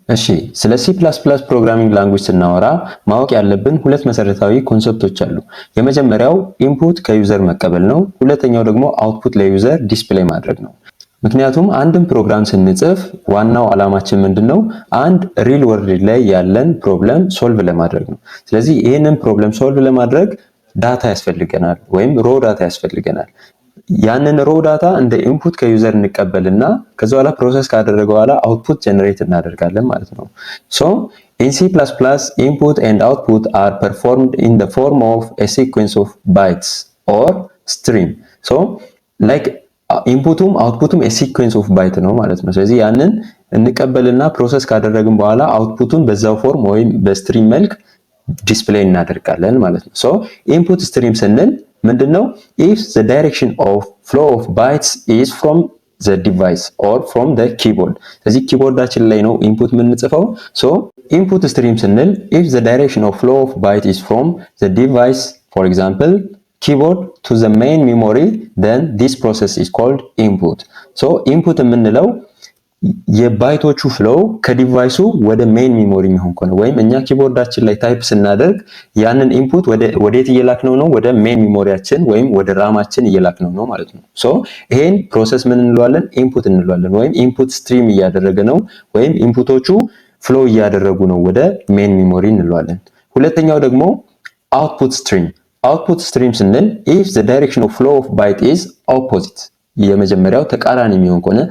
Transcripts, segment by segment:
እሺ ስለ C++ ፕሮግራሚንግ ላንጉዌጅ ስናወራ ማወቅ ያለብን ሁለት መሰረታዊ ኮንሰፕቶች አሉ። የመጀመሪያው ኢንፑት ከዩዘር መቀበል ነው። ሁለተኛው ደግሞ አውትፑት ለዩዘር ዲስፕሌይ ማድረግ ነው። ምክንያቱም አንድን ፕሮግራም ስንጽፍ ዋናው ዓላማችን ምንድነው? አንድ ሪል ወርልድ ላይ ያለን ፕሮብለም ሶልቭ ለማድረግ ነው። ስለዚህ ይህንን ፕሮብለም ሶልቭ ለማድረግ ዳታ ያስፈልገናል ወይም ሮ ዳታ ያስፈልገናል። ያንን ሮ ዳታ እንደ ኢንፑት ከዩዘር እንቀበልና ከዛ በኋላ ፕሮሰስ ካደረገው በኋላ አውትፑት ጀነሬት እናደርጋለን ማለት ነው። ሶ in C++ input and output are performed in the form of a sequence of bytes or stream. So like ኢንፑቱም አውትፑቱም a sequence of byte ነው ማለት ነው። ስለዚህ ያንን እንቀበልና ፕሮሰስ ካደረግን በኋላ አውትፑቱን በዛው ፎርም ወይም በስትሪም መልክ ዲስፕሌይ እናደርጋለን ማለት ነው። ሶ ኢንፑት ስትሪም ስንል ምንድነው? if the direction of flow of bytes is from the device or from the keyboard. ስለዚህ ኪቦርዳችን ላይ ነው ኢንፑት የምንጽፈው። ሶ ኢንፑት ስትሪም ስንል if the direction of flow of byte is from the device, for example keyboard to the main memory, then this process is called input. so input የምንለው የባይቶቹ ፍሎው ከዲቫይሱ ወደ ሜን ሚሞሪ የሚሆን ከሆነ ወይም እኛ ኪቦርዳችን ላይ ታይፕ ስናደርግ ያንን ኢንፑት ወዴት እየላክነው ነው? ወደ ሜን ሚሞሪያችን ወይም ወደ ራማችን እየላክነው ነው ማለት ነው። ሶ ይሄን ፕሮሰስ ምን እንለዋለን? ኢንፑት እንለዋለን። ወይም ኢንፑት ስትሪም እያደረገ ነው ወይም ኢንፑቶቹ ፍሎው እያደረጉ ነው ወደ ሜን ሚሞሪ እንለዋለን። ሁለተኛው ደግሞ አውትፑት ስትሪም። አውትፑት ስትሪም ስንል if the direction of flow of byte is opposite, የመጀመሪያው ተቃራኒ የሚሆን ከሆነ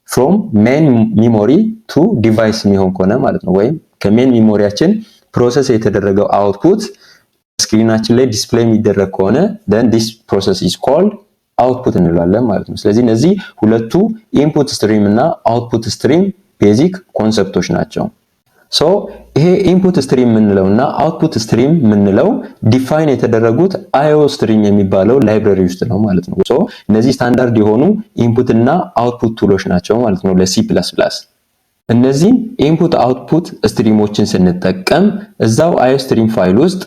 from main memory to device የሚሆን ከሆነ ማለት ነው። ወይም ከሜን ሚሞሪያችን ፕሮሰስ የተደረገው አውትፑት ስክሪናችን ላይ ዲስፕሌይ የሚደረግ ከሆነ then this process is called output እንለዋለን ማለት ነው። ስለዚህ እነዚህ ሁለቱ ኢንፑት ስትሪም እና አውትፑት ስትሪም ቤዚክ ኮንሰፕቶች ናቸው። ሶ ይሄ ኢንፑት ስትሪም የምንለው እና አውትፑት ስትሪም የምንለው ዲፋይን የተደረጉት IO ስትሪም የሚባለው ላይብረሪ ውስጥ ነው ማለት ነው። ሶ እነዚህ ስታንዳርድ የሆኑ ኢንፑት እና አውትፑት ቱሎች ናቸው ማለት ነው ለሲ ፕላስ ፕላስ። እነዚህ ኢንፑት አውትፑት ስትሪሞችን ስንጠቀም እዛው IO ስትሪም ፋይል ውስጥ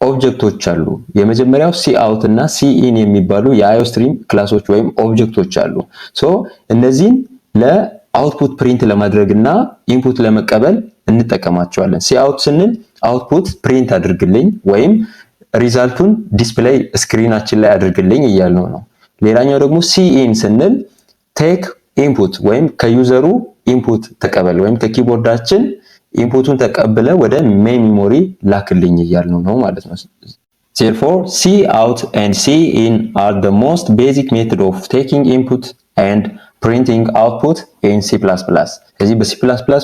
ኦብጀክቶች አሉ። የመጀመሪያው ሲ አውት እና ሲ ኢን የሚባሉ የIO ስትሪም ክላሶች ወይም ኦብጀክቶች አሉ። ሶ እነዚህን ለአውትፑት ፕሪንት ለማድረግና ኢንፑት ለመቀበል እንጠቀማቸዋለን። ሲ አውት ስንል አውትፑት ፕሪንት አድርግልኝ ወይም ሪዛልቱን ዲስፕሌይ ስክሪናችን ላይ አድርግልኝ እያልነው ነው። ሌላኛው ደግሞ ሲ ኢን ስንል ቴክ ኢንፑት ወይም ከዩዘሩ ኢንፑት ተቀበል ወይም ከኪቦርዳችን ኢንፑቱን ተቀብለ ወደ ሜን ሚሞሪ ላክልኝ እያልነው ነው ማለት ነው። therefore C out and C in are the most basic method of taking input and printing output in C++. ስለዚህ በC++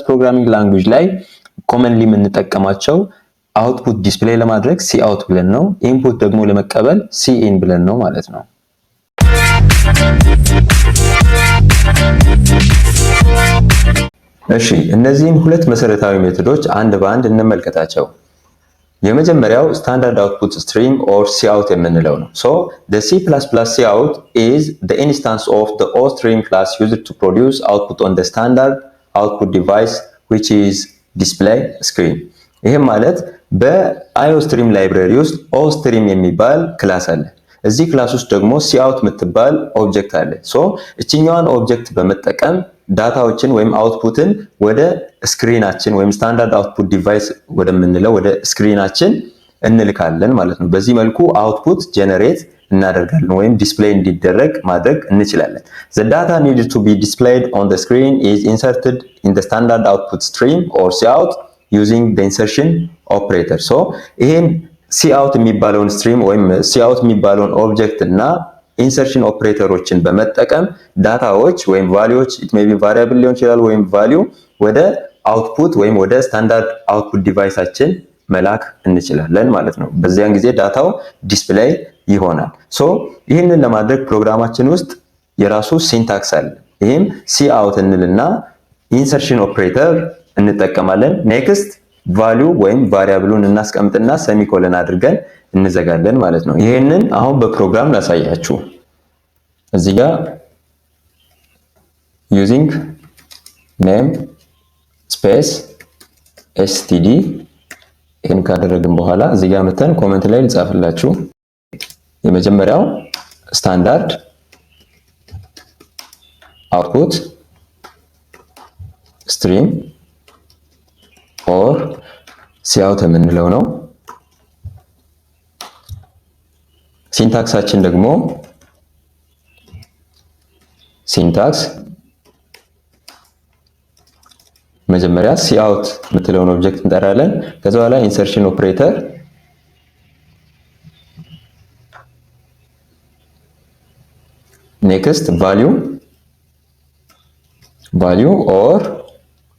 ፕሮግራሚንግ ላንጉዌጅ ላይ ኮመንሊ የምንጠቀማቸው አውትፑት ዲስፕሌይ ለማድረግ C out ብለን ነው፣ ኢንፑት ደግሞ ለመቀበል C in ብለን ነው ማለት ነው። እሺ እነዚህን ሁለት መሰረታዊ ሜቶዶች አንድ በአንድ እንመልከታቸው። የመጀመሪያው ስታንዳርድ አውትፑት ስትሪም ኦር ሲአውት የምንለው ነው። ሶ the C++ cout is the instance of the ostream class used to produce output on the standard output device which is display screen. ይሄም ማለት በአይኦስትሪም ላይብረሪ ውስጥ ኦስትሪም የሚባል ክላስ አለ። እዚህ ክላስ ውስጥ ደግሞ ሲአውት የምትባል ኦብጀክት አለ። ሶ እችኛዋን ኦብጀክት በመጠቀም ዳታዎችን ወይም አውትፑትን ወደ ስክሪናችን ወይም ስታንዳርድ አውትፑት ዲቫይስ ወደምንለው ወደ ስክሪናችን እንልካለን ማለት ነው። በዚህ መልኩ አውትፑት ጀነሬት እናደርጋለን ወይም ዲስፕሌይ እንዲደረግ ማድረግ እንችላለን። The data needed to be displayed on the screen is inserted in the standard output stream or cout using the insertion operator. So ይሄን cout የሚባለውን ስትሪም ወይም cout የሚባለውን ኦብጀክት እና ኢንሰርሽን ኦፕሬተሮችን በመጠቀም ዳታዎች ወይም ቫልዩዎች ኢት ሜይ ቢ ቫሪያብል ሊሆን ይችላል ወይም ቫልዩ ወደ አውትፑት ወይም ወደ ስታንዳርድ አውትፑት ዲቫይሳችን መላክ እንችላለን ማለት ነው። በዚያን ጊዜ ዳታው ዲስፕሌይ ይሆናል። ሶ ይህንን ለማድረግ ፕሮግራማችን ውስጥ የራሱ ሲንታክስ አለ። ይህም cout እንልና ኢንሰርሽን ኦፕሬተር እንጠቀማለን። ኔክስት ቫልዩ ወይም ቫሪያብሉን እናስቀምጥና ሴሚኮለን አድርገን እንዘጋለን ማለት ነው። ይሄንን አሁን በፕሮግራም ላሳያችሁ። እዚህ ጋር using name space std ይሄን ካደረግን በኋላ እዚህ ጋር መተን ኮሜንት ላይ ልጻፍላችሁ። የመጀመሪያው ስታንዳርድ አውትፑት ስትሪም ኦር ሲአውት የምንለው ነው። ሲንታክሳችን ደግሞ ሲንታክስ መጀመሪያ ሲአውት የምትለውን ኦብጀክት እንጠራለን። ከዛ በኋላ ኢንሰርሽን ኦፕሬተር ኔክስት ቫልዩ ኦር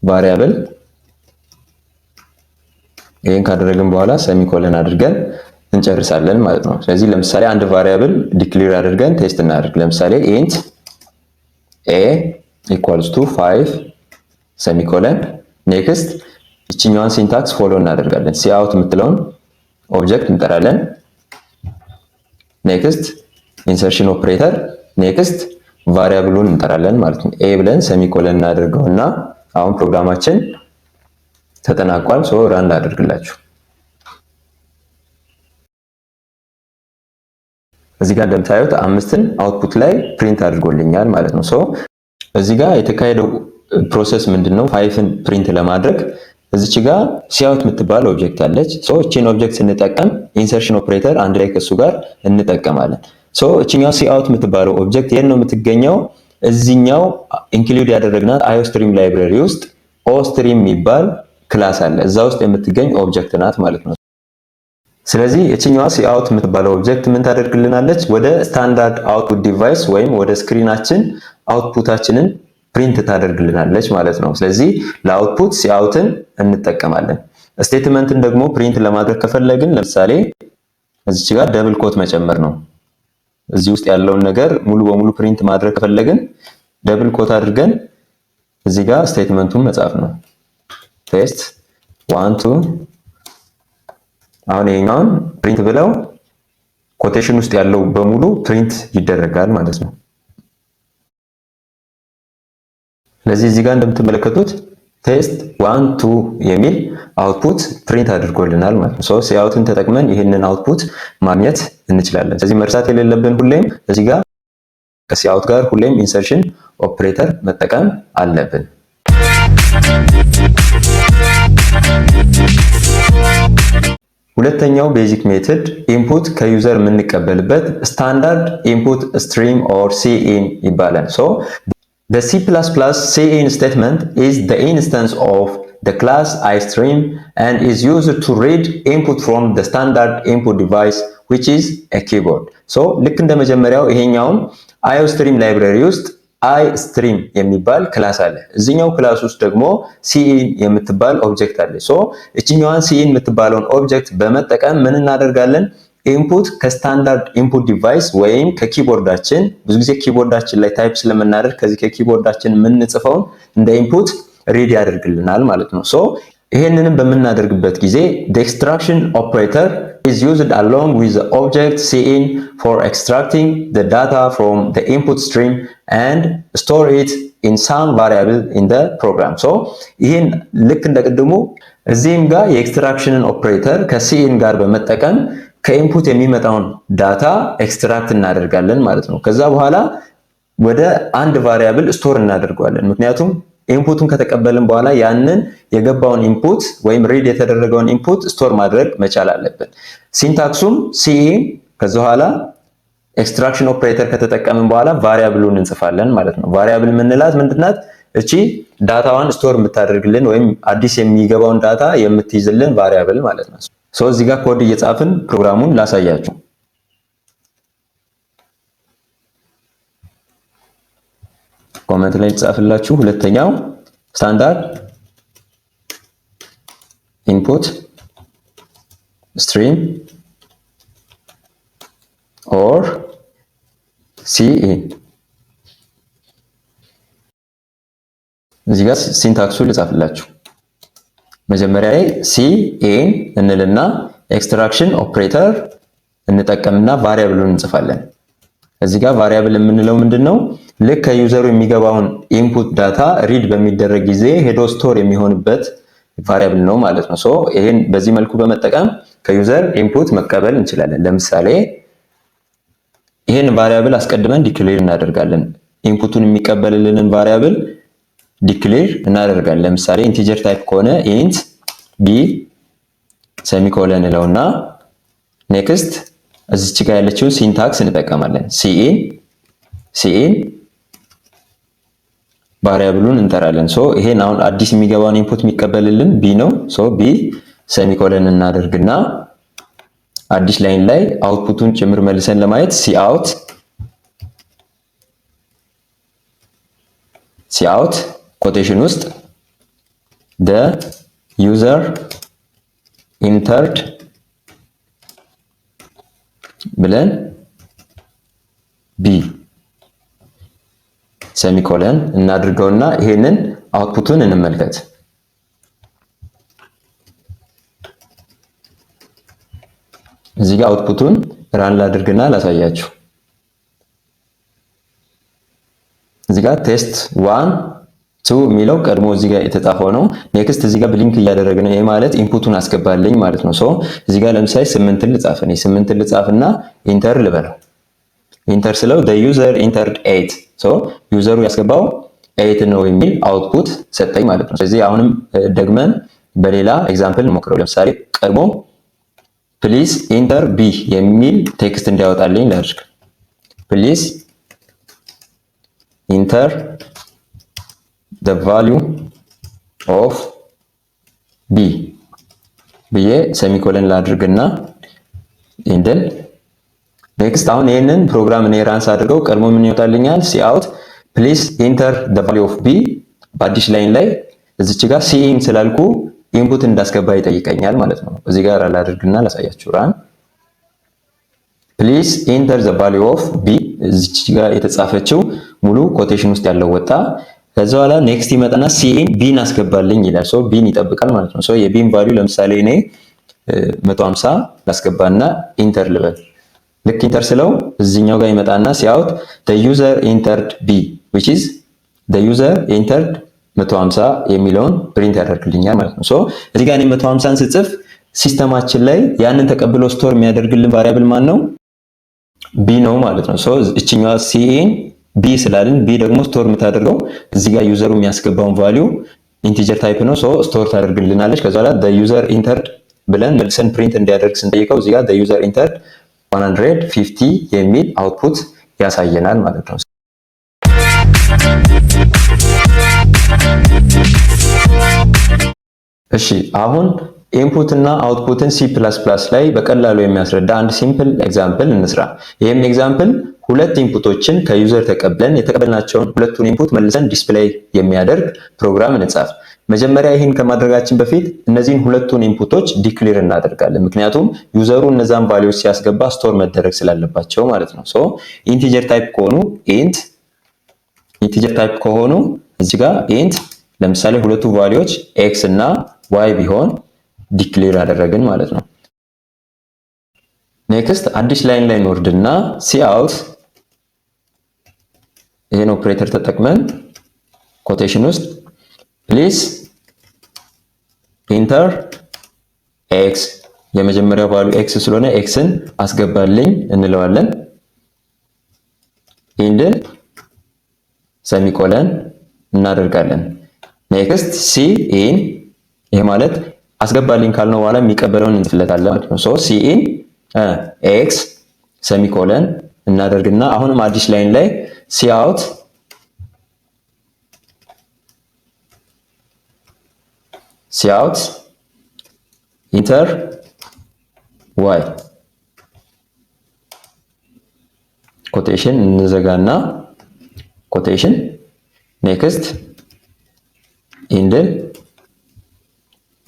ቫሪያብል። ይሄን ካደረግን በኋላ ሰሚኮለን አድርገን እንጨርሳለን ማለት ነው። ስለዚህ ለምሳሌ አንድ ቫሪያብል ዲክሌር አድርገን ቴስት እናድርግ። ለምሳሌ int a equals to 5 ሰሚኮለን ኔክስት እቺኛዋን ሲንታክስ ፎሎ እናደርጋለን። ሲአውት የምትለውን ኦብጀክት እንጠራለን። ኔክስት ኢንሰርሽን ኦፕሬተር ኔክስት ቫሪያብሉን እንጠራለን ማለት ነው። a ብለን ሰሚኮለን እናደርገውና አሁን ፕሮግራማችን ተጠናቋል። ሶ ራን አድርግላችሁ። እዚህ ጋር እንደምታዩት 5ን አውትፑት ላይ ፕሪንት አድርጎልኛል ማለት ነው። ሶ እዚህ ጋር የተካሄደው ፕሮሰስ ምንድነው? 5ን ፕሪንት ለማድረግ እዚች ጋር ሲአውት የምትባል ኦብጀክት አለች። ሶ እቺን ኦብጀክት ስንጠቀም ኢንሰርሽን ኦፕሬተር አንድ ላይ ከሱ ጋር እንጠቀማለን። ሶ እቺኛው ሲአውት የምትባለው ኦብጀክት የት ነው የምትገኘው? እዚህኛው ኢንክሉድ ያደረግናት አዮስትሪም ላይብረሪ ውስጥ ኦስትሪም የሚባል ክላስ አለ። እዛ ውስጥ የምትገኝ ኦብጀክት ናት ማለት ነው። ስለዚህ እቺኛዋ ሲአውት የምትባለው ኦብጀክት ምን ታደርግልናለች? ወደ ስታንዳርድ አውትፑት ዲቫይስ ወይም ወደ ስክሪናችን አውትፑታችንን ፕሪንት ታደርግልናለች ማለት ነው። ስለዚህ ለአውትፑት ሲአውትን እንጠቀማለን። ስቴትመንትን ደግሞ ፕሪንት ለማድረግ ከፈለግን ለምሳሌ እዚች ጋር ደብል ኮት መጨመር ነው። እዚህ ውስጥ ያለውን ነገር ሙሉ በሙሉ ፕሪንት ማድረግ ከፈለግን ደብል ኮት አድርገን እዚህ ጋር ስቴትመንቱን መጻፍ ነው። ቴስት 1 2 አሁን ይሄኛውን ፕሪንት ብለው ኮቴሽን ውስጥ ያለው በሙሉ ፕሪንት ይደረጋል ማለት ነው። ስለዚህ እዚህ ጋር እንደምትመለከቱት ቴስት 1 2 የሚል አውትፑት ፕሪንት አድርጎልናል ማለት ነው። ሶ ሲአውትን ተጠቅመን ይህንን አውትፑት ማግኘት እንችላለን። ስለዚህ መርሳት የሌለብን ሁሌም እዚህ ጋር ከሲአውት ጋር ሁሌም ኢንሰርሽን ኦፕሬተር መጠቀም አለብን። ሁለተኛው ቤዚክ ሜተድ ኢንፑት ከዩዘር የምንቀበልበት ስታንዳርድ ኢንፑት ስትሪም ኦር ሲኢን ይባላል። ሶ the C++ cin statement is the instance of the class iStream and is used to read input from the standard input device which is a keyboard. So ልክ እንደ መጀመሪያው ይሄኛውም iOStream ላይብረሪ ውስጥ iStream የሚባል ክላስ አለ። እዚህኛው ክላስ ውስጥ ደግሞ cin የምትባል ኦብጀክት አለ። ሶ እቺኛዋን cin የምትባለውን ኦብጀክት በመጠቀም ምን እናደርጋለን? ኢንፑት ከስታንዳርድ ኢንፑት ዲቫይስ ወይም ከኪቦርዳችን ብዙ ጊዜ ኪቦርዳችን ላይ ታይፕ ስለምናደርግ ከዚህ ከኪቦርዳችን የምንጽፈውን እንደ ኢንፑት ሪድ ያደርግልናል ማለት ነው። ሶ ይሄንንም በምናደርግበት ጊዜ the extraction operator is used along with the object cin for extracting the data from the input stream and store it in some variable in the program. So ይሄን ልክ እንደቀድሞ እዚህም ጋር የኤክስትራክሽንን ኦፕሬተር ከሲኢን ጋር በመጠቀም ከኢንፑት የሚመጣውን ዳታ ኤክስትራክት እናደርጋለን ማለት ነው። ከዛ በኋላ ወደ አንድ ቫሪያብል ስቶር እናደርገዋለን። ምክንያቱም ኢንፑቱን ከተቀበልን በኋላ ያንን የገባውን ኢንፑት ወይም ሪድ የተደረገውን ኢንፑት ስቶር ማድረግ መቻል አለብን። ሲንታክሱም ሲኢን ከዛ በኋላ ኤክስትራክሽን ኦፕሬተር ከተጠቀምን በኋላ ቫሪያብሉን እንጽፋለን ማለት ነው። ቫሪያብል ምንላት ምንድናት? እቺ ዳታዋን ስቶር የምታደርግልን ወይም አዲስ የሚገባውን ዳታ የምትይዝልን ቫሪያብል ማለት ነው። ሶ እዚህ ጋር ኮድ እየጻፍን ፕሮግራሙን ላሳያችሁ። ኮሜንት ላይ ጻፍላችሁ። ሁለተኛው ስታንዳርድ ኢንፑት ስትሪም ኦር ሲኢን እዚህ ጋር ሲንታክሱን ልጻፍላችሁ። መጀመሪያ ላይ ሲኢን እንልና ኤክስትራክሽን ኦፕሬተር እንጠቀምና ቫሪያብሉን እንጽፋለን። እዚህ ጋር ቫሪያብል የምንለው ምንድነው? ልክ ከዩዘሩ የሚገባውን ኢንፑት ዳታ ሪድ በሚደረግ ጊዜ ሄዶ ስቶር የሚሆንበት ቫሪያብል ነው ማለት ነው። ሶ ይሄን በዚህ መልኩ በመጠቀም ከዩዘር ኢንፑት መቀበል እንችላለን። ለምሳሌ ይሄን ቫሪያብል አስቀድመን ዲክሌር እናደርጋለን። ኢንፑቱን የሚቀበልልንን ቫሪያብል ዲክሌር እናደርጋለን። ለምሳሌ ኢንቲጀር ታይፕ ከሆነ ኢንት ቢ ሴሚኮለን እለውና ኔክስት እዚች ጋር ያለችውን ሲንታክስ እንጠቀማለን። ሲኢን ቫሪያብሉን እንጠራለን። ሶ ይሄን አሁን አዲስ የሚገባውን ኢንፑት የሚቀበልልን ቢ ነው። ሶ ቢ ሴሚኮለን እናደርግና አዲስ ላይን ላይ አውትፑቱን ጭምር መልሰን ለማየት ሲአውት ኮቴሽን ውስጥ the user entered ብለን ቢ ሴሚኮለን እናድርገውና ይሄንን አውትፑቱን እንመልከት። እዚህ ጋር አውትፑቱን ራን ላድርግና ላሳያችሁ። እዚህ ጋር ቴስት 1 2 የሚለው ቀድሞ እዚህ ጋር የተጻፈው ነው። ኔክስት እዚህ ጋር ብሊንክ እያደረገ ነው። ይሄ ማለት ኢንፑቱን አስገባልኝ ማለት ነው። ሶ እዚህ ጋር ለምሳሌ 8ን ልጻፍ። እኔ 8ን ልጻፍና ኢንተር ልበለው። ኢንተር ስለው the user entered 8 ሶ ዩዘሩ ያስገባው 8 ነው የሚል አውትፑት ሰጠኝ ማለት ነው። ስለዚህ አሁንም ደግመን በሌላ ኤግዛምፕል እንሞክረው። ለምሳሌ ቀድሞ ፕሊዝ ኢንተር ቢ የሚል ቴክስት እንዲያወጣልኝ ላድርግ። ፕሊዝ ኢንተር the value of b ብዬ ሴሚኮለን ላድርግና ኢንደል ኔክስት አሁን ይሄንን ፕሮግራም እኔ ራንስ አድርገው ቀድሞ ምን ይወጣልኛል? ሲአውት ፕሊዝ ኢንተር the value of b በአዲስ ላይን ላይ እዚች ጋር ሲኢን ስላልኩ ኢንፑት እንዳስገባ ይጠይቀኛል ማለት ነው። እዚህ ጋር ላድርግና ላሳያችሁ። ራን ፕሊዝ ኢንተር the value of b እዚች ጋር የተጻፈችው ሙሉ ኮቴሽን ውስጥ ያለው ወጣ። ከዛ በኋላ ኔክስት ይመጣና ሲኢን ቢን አስገባልኝ ይላል። ሶ ቢን ይጠብቃል ማለት ነው። ሶ የቢን ቫልዩ ለምሳሌ እኔ 150 ላስገባና ኢንተር ልበል። ልክ ኢንተር ስለው እዚህኛው ጋር ይመጣና ሲአውት the user entered b which is the user entered 150 የሚለውን ፕሪንት ያደርግልኛል ማለት ነው። ሶ እዚህ ጋር እኔ 150ን ስጽፍ ሲስተማችን ላይ ያንን ተቀብሎ ስቶር የሚያደርግልን ቫሪያብል ማን ነው? ቢ ነው ማለት ነው። ሶ እቺኛዋ ሲኢን ቢ ስላልን ቢ ደግሞ ስቶር የምታደርገው እዚህ ጋር ዩዘሩ የሚያስገባውን ቫልዩ ኢንቲጀር ታይፕ ነው። ሶ ስቶር ታደርግልናለች። ከዛ በኋላ the user entered ብለን መልሰን ፕሪንት እንዲያደርግ ስንጠይቀው እዚህ ጋር the user entered 150 የሚል አውትፑት ያሳየናል ማለት ነው። እሺ አሁን ኢንፑት እና አውትፑትን C++ ላይ በቀላሉ የሚያስረዳ አንድ ሲምፕል ኤግዛምፕል እንስራ። ይህም ኤግዛምፕል ሁለት ኢንፑቶችን ከዩዘር ተቀብለን የተቀበልናቸውን ሁለቱን ኢንፑት መልሰን ዲስፕሌይ የሚያደርግ ፕሮግራም እንጻፍ። መጀመሪያ ይህን ከማድረጋችን በፊት እነዚህን ሁለቱን ኢንፑቶች ዲክሌር እናደርጋለን። ምክንያቱም ዩዘሩ እነዛን ቫልዩዎች ሲያስገባ ስቶር መደረግ ስላለባቸው ማለት ነው። ሶ ኢንቲጀር ታይፕ ከሆኑ ኢንት፣ ኢንቲጀር ታይፕ ከሆኑ እዚህ ጋር ኢንት ለምሳሌ ሁለቱ ቫልዩዎች ኤክስ እና ዋይ ቢሆን ዲክሌር አደረግን ማለት ነው። ኔክስት አዲስ ላይን ላይ እንወርድና ሲአውት ይሄን ኦፕሬተር ተጠቅመን ኮቴሽን ውስጥ ፕሊዝ ኢንተር ኤክስ የመጀመሪያው ቫልዩ ኤክስ ስለሆነ ኤክስን አስገባልኝ እንለዋለን። ኢንድን ሴሚኮለን እናደርጋለን። ኔክስት ሲኢን ይሄ ማለት አስገባልኝ ካልነው በኋላ የሚቀበለውን እንጽፍለታለን ማለት ነው። ሶ ሲኢን ኤክስ ሴሚኮለን እናደርግና አሁንም አዲስ ላይን ላይ ሲአውት ኢንተር ዋይ ኮቴሽን እንዘጋና ኮቴሽን ኔክስት ኢንድን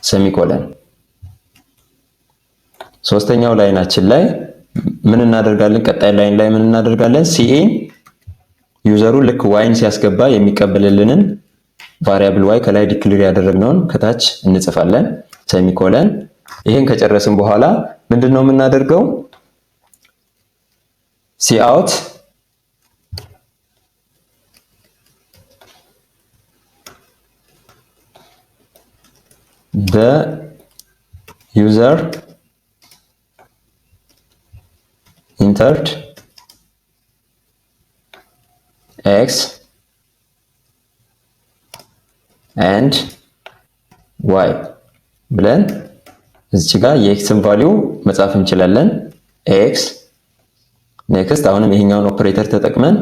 ሴሚኮለን። ሶስተኛው ላይናችን ላይ ምን እናደርጋለን? ቀጣይ ላይን ላይ ምን እናደርጋለን? ሲኢን ዩዘሩ ልክ ዋይን ሲያስገባ የሚቀበልልንን ቫሪያብል ዋይ ከላይ ዲክሌር ያደረግነውን ከታች እንጽፋለን። ሴሚኮለን። ይሄን ከጨረስን በኋላ ምንድነው የምናደርገው? ሲአውት the user entered x and y ብለን እዚህ ጋር የኤክስን ቫልዩ መጻፍ እንችላለን። ኤክስ ኔክስት አሁንም ይሄኛውን ኦፕሬተር ተጠቅመን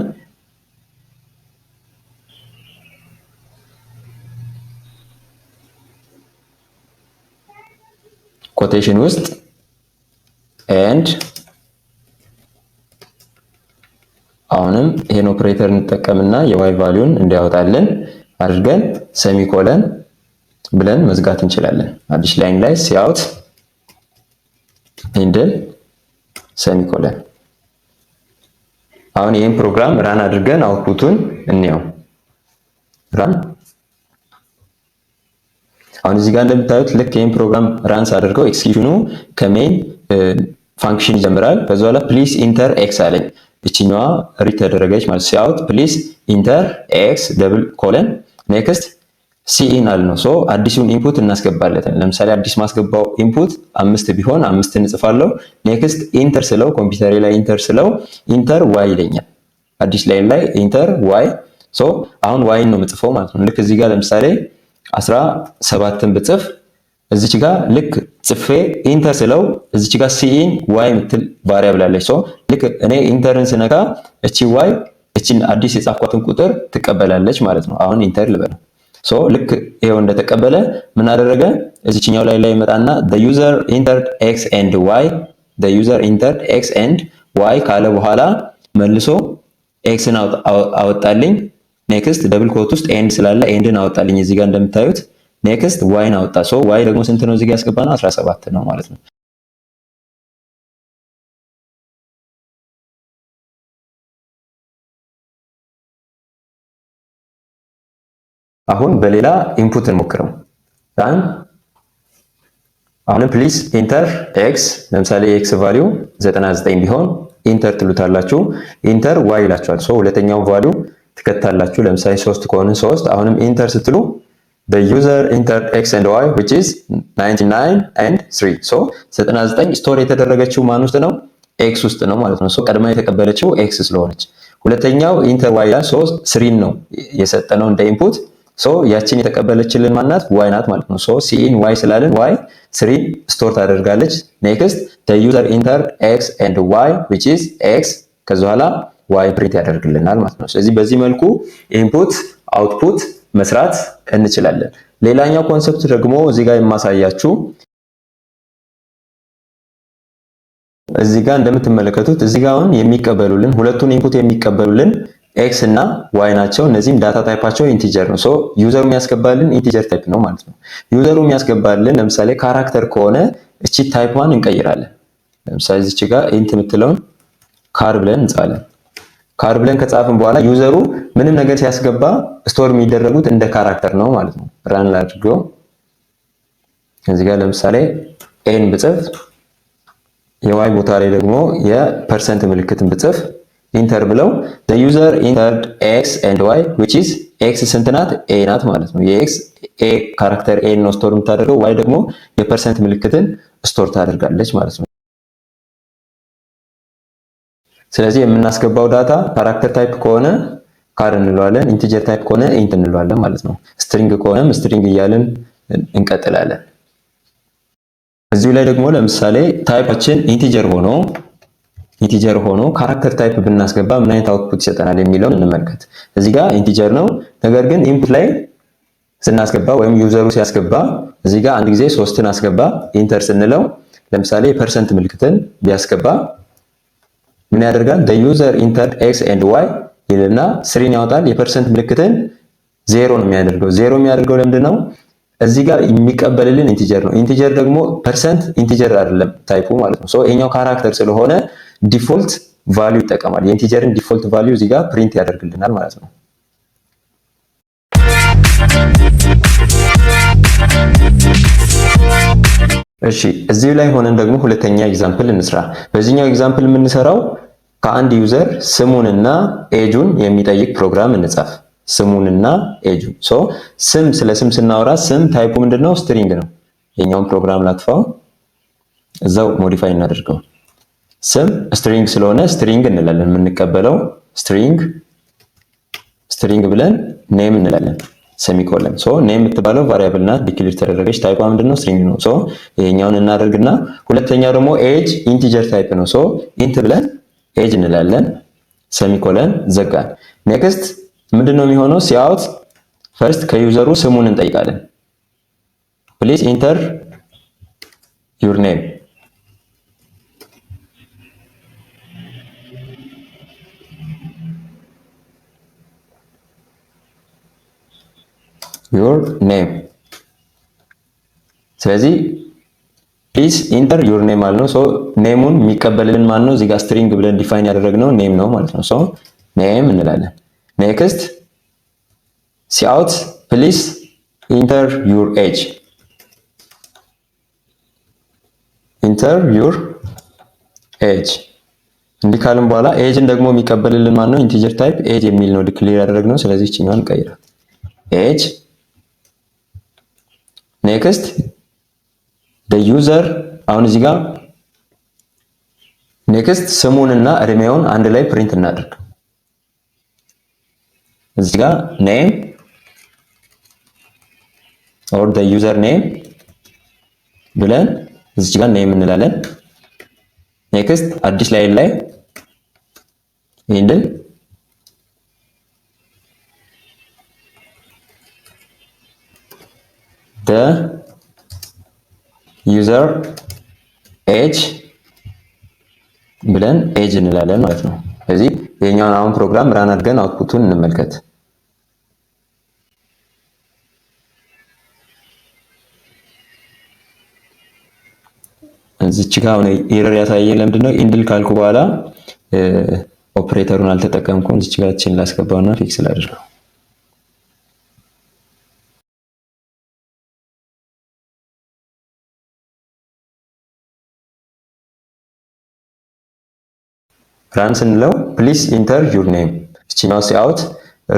ኮቴሽን ውስጥ ኤንድ አሁንም ይሄን ኦፕሬተር እንጠቀምና የዋይ ቫልዩን እንዲያወጣልን አድርገን ሴሚኮለን ብለን መዝጋት እንችላለን። አዲስ ላይን ላይ ሲአውት ኢንድል ሴሚኮለን። አሁን ይሄን ፕሮግራም ራን አድርገን አውትፑቱን እንየው። ራን አሁን እዚህ ጋር እንደምታዩት ልክ ይሄን ፕሮግራም ራንስ አድርገው ኤክስኪዩሽኑ ከሜን ፋንክሽን ይጀምራል። ከዛ በኋላ ፕሊስ ኢንተር ኤክስ አለኝ። እቺኛዋ ሪድ ተደረገች ማለት ሲአውት ፕሊስ ኢንተር ኤክስ ደብል ኮለን ኔክስት ሲኢን አለ ነው። ሶ አዲሱን ኢንፑት እናስገባለታለን። ለምሳሌ አዲስ ማስገባው ኢንፑት 5 ቢሆን 5 እንጽፋለሁ። ኔክስት ኢንተር ስለው ኮምፒውተሬ ላይ ኢንተር ስለው ኢንተር ዋይ ይለኛል። አዲስ ላይን ላይ ኢንተር ዋይ። ሶ አሁን ዋይን ነው የምጽፈው ማለት ነው። ልክ እዚህ ጋር ለምሳሌ 17ን ብጽፍ እዚች ጋር ልክ ጽፌ ኢንተር ስለው እዚች ጋር ሲኢን ዋይ ምትል ቫሪያብል አለች። ሶ ልክ እኔ ኢንተርን ስነካ እቺ ዋይ እቺን አዲስ የጻፍኳትን ቁጥር ትቀበላለች ማለት ነው። አሁን ኢንተር ልበል። ሶ ልክ ይሄው እንደተቀበለ ምን አደረገ? እዚችኛው ላይ መጣና the user entered x and y the user entered x and y ካለ በኋላ መልሶ ኤክስን አወጣልኝ። ኔክስት ደብል ኮት ውስጥ ኤንድ ስላለ ኤንድን አወጣልኝ። እዚህ ጋር እንደምታዩት ኔክስት ዋይን አወጣ። ሶ ዋይ ደግሞ ስንት ነው? እዚህ ጋር ያስገባነው 17 ነው ማለት ነው። አሁን በሌላ ኢንፑት እንሞክረው። ራን አሁን ፕሊዝ ኢንተር ኤክስ። ለምሳሌ ኤክስ ቫልዩ 99 ቢሆን ኢንተር ትሉታላችሁ። ኢንተር ዋይ ይላችኋል። ሶ ሁለተኛው ቫልዩ ትከታላችሁ። ለምሳሌ 3 ከሆነ 3። አሁንም ኢንተር ስትሉ the user entered x and y which is 99 and 3 so 99 ስቶር የተደረገችው ማን ውስጥ ነው? ኤክስ ውስጥ ነው ማለት ነው። ሶ ቀድማ የተቀበለችው ኤክስ ስለሆነች። ሁለተኛው ኢንተር ዋይ ላይ 3 ነው የሰጠነው እንደ ኢንፑት። ሶ ያቺን የተቀበለችልን ማናት? ዋይ ናት ማለት ነው። ሶ ሲኢን ዋይ ስላልን ዋይ 3 ስቶር ታደርጋለች። ኔክስት the user entered x and y which is x ከዛ በኋላ ዋይ ፕሪንት ያደርግልናል ማለት ነው። ስለዚህ በዚህ መልኩ ኢንፑት አውትፑት መስራት እንችላለን። ሌላኛው ኮንሰፕት ደግሞ እዚህ ጋር የማሳያችሁ እዚህ ጋር እንደምትመለከቱት እዚህ ጋር አሁን የሚቀበሉልን ሁለቱን ኢንፑት የሚቀበሉልን ኤክስ እና ዋይ ናቸው። እነዚህም ዳታ ታይፓቸው ኢንቲጀር ነው። ሶ ዩዘሩ የሚያስገባልን ኢንቲጀር ታይፕ ነው ማለት ነው። ዩዘሩ የሚያስገባልን ለምሳሌ ካራክተር ከሆነ እቺ ታይፕዋን እንቀይራለን። ለምሳሌ እዚች ጋር ኢንት የምትለውን ካር ብለን እንጻለን። ካር ብለን ከጻፍን በኋላ ዩዘሩ ምንም ነገር ሲያስገባ ስቶር የሚደረጉት እንደ ካራክተር ነው ማለት ነው። ራን ላድርገው። እዚህ ጋር ለምሳሌ ኤን ብጽፍ የዋይ ቦታ ላይ ደግሞ የፐርሰንት ምልክትን ብጽፍ ኢንተር ብለው the user entered x and y which is x ስንት ናት? a ናት ማለት ነው። የኤክስ a ካራክተር a ነው ስቶር የምታደርገው፣ y ደግሞ የፐርሰንት ምልክትን ስቶር ታደርጋለች ማለት ነው። ስለዚህ የምናስገባው ዳታ ካራክተር ታይፕ ከሆነ ካር እንለዋለን፣ ኢንቲጀር ታይፕ ከሆነ ኢንት እንለዋለን ማለት ነው። ስትሪንግ ከሆነም ስትሪንግ እያልን እንቀጥላለን። እዚሁ ላይ ደግሞ ለምሳሌ ታይፓችን ኢንቲጀር ሆኖ ካራክተር ታይፕ ብናስገባ ምን አይነት አውትፑት ይሰጠናል የሚለውን እንመልከት። እዚህ ጋር ኢንቲጀር ነው፣ ነገር ግን ኢንፑት ላይ ስናስገባ ወይም ዩዘሩ ሲያስገባ እዚህ ጋር አንድ ጊዜ 3ን አስገባ ኢንተር ስንለው ለምሳሌ የፐርሰንት ምልክትን ቢያስገባ ምን ያደርጋል? the user entered x and y ይልና 3 ያወጣል። የፐርሰንት ምልክትን 0 ነው የሚያደርገው። 0 የሚያደርገው ለምንድን ነው? እዚህ ጋር የሚቀበልልን ኢንቲጀር ነው። ኢንቲጀር ደግሞ ፐርሰንት ኢንቲጀር አይደለም ታይፑ ማለት ነው። ሶ ይሄኛው ካራክተር ስለሆነ ዲፎልት ቫልዩ ይጠቀማል። የኢንቲጀርን ዲፎልት ቫልዩ እዚህ ጋር ፕሪንት ያደርግልናል ማለት ነው። እሺ እዚህ ላይ ሆነን ደግሞ ሁለተኛ ኤግዛምፕል እንስራ። በዚህኛው ኤግዛምፕል የምንሰራው ከአንድ ዩዘር ስሙንና ኤጁን የሚጠይቅ ፕሮግራም እንጻፍ። ስሙንና ኤጁን ስለ ስም ስናወራ ስም ታይፑ ምንድነው? ስትሪንግ ነው። የኛውን ፕሮግራም ላጥፋው፣ እዛው ሞዲፋይ እናደርገው። ስም ስትሪንግ ስለሆነ ስትሪንግ እንላለን። የምንቀበለው ስትሪንግ ብለን ኔም እንላለን። ሴሚኮለን። ሶ ኔም የምትባለው ቫሪያብል ናት፣ ዲክሌር ተደረገች። ታይፓ ምንድነው? ስትሪንግ ነው። ሶ ይሄኛውን እናደርግና ሁለተኛው ደግሞ ኤጅ ኢንቲጀር ታይፕ ነው። ሶ ኢንት ብለን ኤጅ እንላለን፣ ሴሚኮለን ዘጋን። ኔክስት ምንድነው የሚሆነው? ሲአውት ፈርስት ከዩዘሩ ስሙን እንጠይቃለን። ፕሊዝ ኢንተር ዩር ኔም your name። ስለዚህ ፕሊዝ ኢንተር ዩር ኔም ማለት ነው። ሶ ኔሙን የሚቀበልልን ማለት ነው። እዚህ ጋር ስትሪንግ ብለን ዲፋይን ያደረግነው ኔም ነው ማለት ነው። ሶ ኔም እንላለን። ኔክስት ሲአውት ፕሊዝ ኢንተር ዩር ኤጅ ኢንተር ዩር ኤጅ። እንዲህ ካልን በኋላ ኤጅን ደግሞ የሚቀበልልን ማለት ነው ኢንቲጀር ታይፕ ኤጅ የሚል ነው ዲክሌር ያደረግነው። ስለዚህ እችኛዋን ቀይራል ኤጅ። ኔክስት ዩዘር አሁን እዚህ ጋር ኔክስት ስሙንና እድሜውን አንድ ላይ ፕሪንት እናድርግ። እዚህ ጋር ኔም ኦር ዩዘር ኔም ብለን እዚህ ጋር ኔም እንላለን። ኔክስት አዲስ ላይን ላይ ይሄንን the user age ብለን ኤጅ እንላለን ማለት ነው። ስለዚህ የኛውን አሁን ፕሮግራም ራን አድርገን አውትፑቱን እንመልከት። እዚች ጋር አሁን ኤረር ያሳየኝ ለምንድነው? ኢንድል ካልኩ በኋላ ኦፕሬተሩን አልተጠቀምኩም። እዚች ጋር እቺን ላስገባውና ፊክስ ላድርገው። ራን ስንለው ፕሊዝ ኢንተር ዩር ኔም እቺናው ሲአውት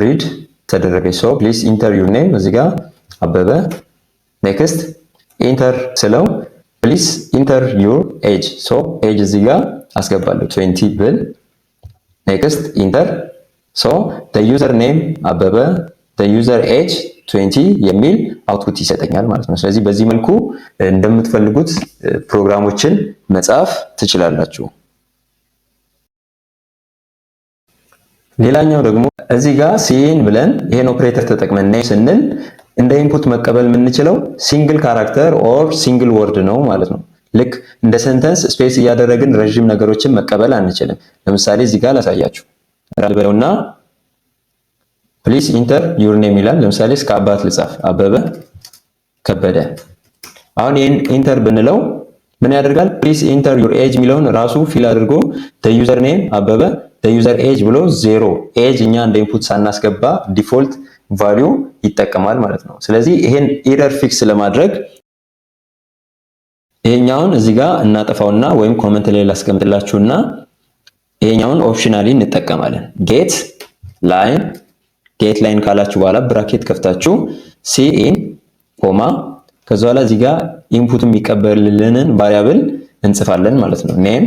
ሪድ ተደረገች። ሶ ፕሊዝ ኢንተር ዩር ኔም እዚህ ጋር አበበ። ኔክስት ኢንተር ስለው ፕሊዝ ኢንተር ዩር ኤጅ። ሶ ኤጅ እዚህ ጋር አስገባለሁ 20 ብል። ኔክስት ኢንተር። ሶ ዩዘር ኔም አበበ ዩዘር ኤጅ 20 የሚል አውትፑት ይሰጠኛል ማለት ነው። ስለዚህ በዚህ መልኩ እንደምትፈልጉት ፕሮግራሞችን መጻፍ ትችላላችሁ። ሌላኛው ደግሞ እዚህ ጋር ሲን ብለን ይሄን ኦፕሬተር ተጠቅመን ኔም ስንል እንደ ኢንፑት መቀበል የምንችለው ሲንግል ካራክተር ኦር ሲንግል ወርድ ነው ማለት ነው። ልክ እንደ ሰንተንስ ስፔስ እያደረግን ረጅም ነገሮችን መቀበል አንችልም። ለምሳሌ እዚህ ጋር ላሳያችሁ። ራልበለውና ፕሊዝ ኢንተር ዩር ኔም ይላል። ለምሳሌ እስከ አባት ልጻፍ፣ አበበ ከበደ። አሁን ይሄን ኢንተር ብንለው ምን ያደርጋል? ፕሊዝ ኢንተር ዩር ኤጅ የሚለውን ራሱ ፊል አድርጎ ዩዘር ኔም አበበ ዩዘር ኤጅ ብሎ 0 ኤጅ እኛ እንደ ኢንፑት ሳናስገባ ዲፎልት ቫልዩ ይጠቀማል ማለት ነው። ስለዚህ ይሄን ኤረር ፊክስ ለማድረግ ይሄኛውን እዚህ ጋር እናጠፋውና ወይም ኮመንት ላይ ላስቀምጥላችሁና ይሄኛውን ኦፕሽናሊ እንጠቀማለን። ጌት ላይን ካላችሁ በኋላ ብራኬት ከፍታችሁ ሲኢን ኮማ ከዛ በኋላ እዚህ ጋር ኢንፑት የሚቀበልልንን ቫሪያብል እንጽፋለን ማለት ነው። ኔም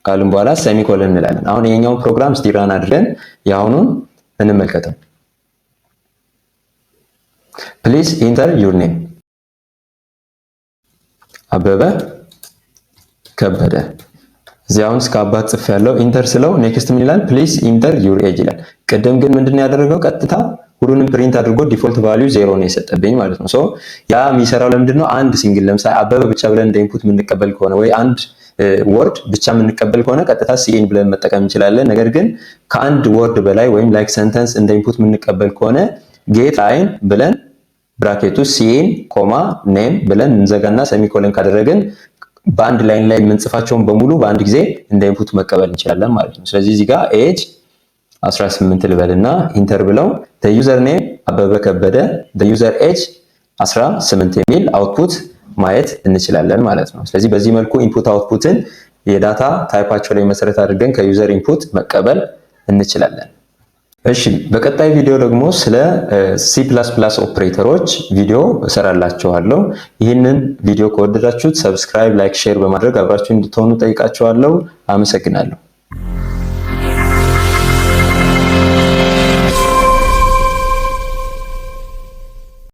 ካልን በኋላ ሴሚኮለን እንላለን። አሁን ይሄኛውን ፕሮግራም እስቲ ራን አድርገን የአሁኑን እንመልከተው። ፕሊዝ ኢንተር ዩር ኔም አበበ ከበደ። እዚህ አሁን እስከ አባት ጽፍ ያለው ኢንተር ስለው ኔክስት ምን ይላል? ፕሊዝ ኢንተር ዩር ኤጅ ይላል። ቅድም ግን ምንድነው ያደረገው? ቀጥታ ሁሉንም ፕሪንት አድርጎ ዲፎልት ቫልዩ 0 ነው የሰጠብኝ ማለት ነው። ሶ ያ የሚሰራው ለምንድነው? አንድ ሲንግል ለምሳሌ አበበ ብቻ ብለን እንደ ኢንፑት የምንቀበል ከሆነ ወይ አንድ ወርድ ብቻ የምንቀበል ከሆነ ቀጥታ ሲኤን ብለን መጠቀም እንችላለን። ነገር ግን ከአንድ ወርድ በላይ ወይም ላይክ ሰንተንስ እንደ ኢንፑት የምንቀበል ከሆነ ጌት ላይን ብለን ብራኬቱ ሲኤን ኮማ ኔም ብለን እንዘጋና ሴሚኮለን ካደረግን በአንድ ላይን ላይ የምንጽፋቸውን በሙሉ በአንድ ጊዜ እንደ ኢንፑት መቀበል እንችላለን ማለት ነው። ስለዚህ እዚህ ጋር ኤጅ 18 ልበልና ኢንተር ብለው ዩዘር ኔም አበበ ከበደ ዩዘር ኤጅ 18 የሚል አውትፑት ማየት እንችላለን ማለት ነው። ስለዚህ በዚህ መልኩ ኢንፑት አውትፑትን የዳታ ታይፓቸው ላይ መሰረት አድርገን ከዩዘር ኢንፑት መቀበል እንችላለን። እሺ በቀጣይ ቪዲዮ ደግሞ ስለ C++ ኦፕሬተሮች ቪዲዮ እሰራላችኋለሁ። ይህንን ቪዲዮ ከወደዳችሁት ሰብስክራይብ፣ ላይክ፣ ሼር በማድረግ አብራችሁ እንድትሆኑ ጠይቃችኋለሁ። አመሰግናለሁ።